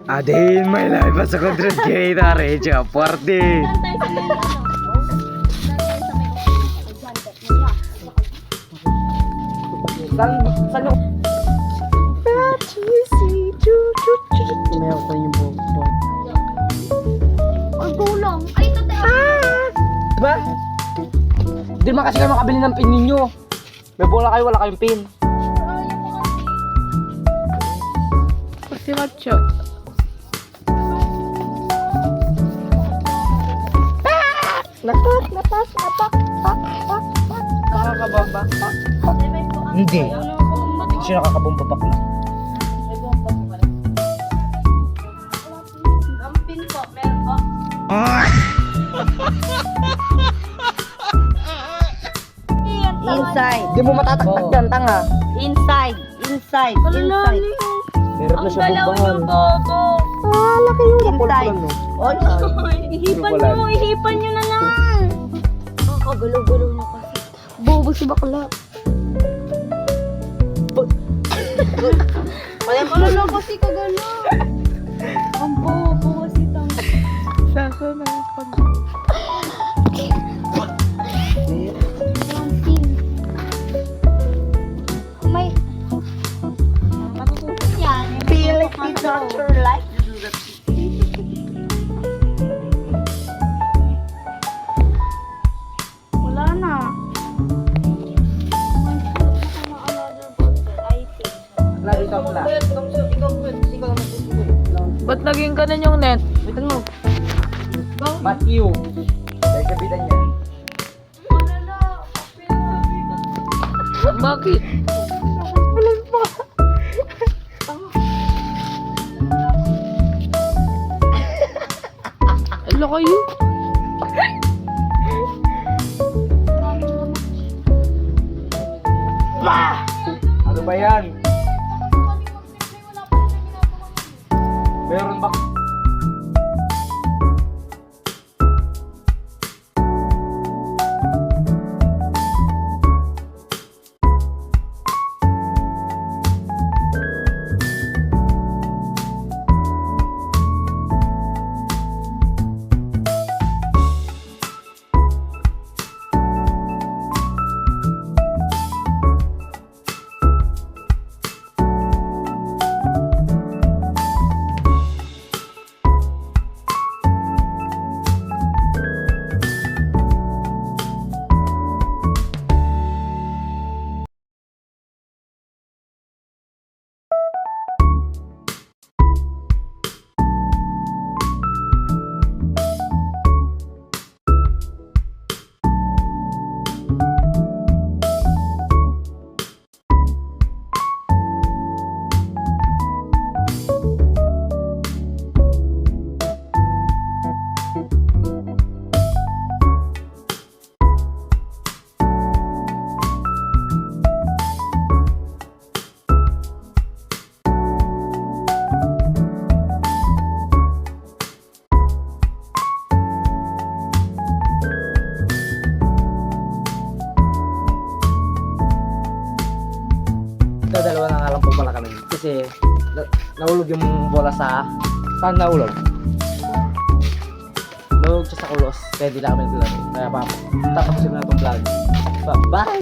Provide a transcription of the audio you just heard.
A day in my life as a content creator, Recha, party. Saan yung... Meron ko yung buhok. Ang gulang. Ay, tatay. Diba? Hindi naman kasi kayo makabili ng pin ninyo. May bola kayo, wala kayong pin. Kasi macho. Napas. Nakakabamba. Hindi. Hindi siya nakakabamba bakla. Ang pin po, meron po. Inside. Hindi mo matataktak yan, tanga. Inside. Meron na siya bumbangan. Bobo. Laki yung Inside. no? Oy, ihipan nyo na lang. Kakagalaw-galaw na kasi. Bobo si bakla. Wala kasi kagalaw. Ang bobo kasi tang. Sasa na yung pag... May matutunan yan. Feel like it's not your life. Wala na. Lagi ka pala. Ba't naging ganun yung net? Wait mo. Matthew. Dahil kapitan niya. Bakit? Ano kayo? Ano ba yan? Meron ba? Dalawa na nga lang po pala kami. Kasi nahulog yung bola sa... Saan nahulog? Nahulog siya sa kulos. Kaya di na kami naglaro. Kaya pa, tatapusin na itong vlog. Bye!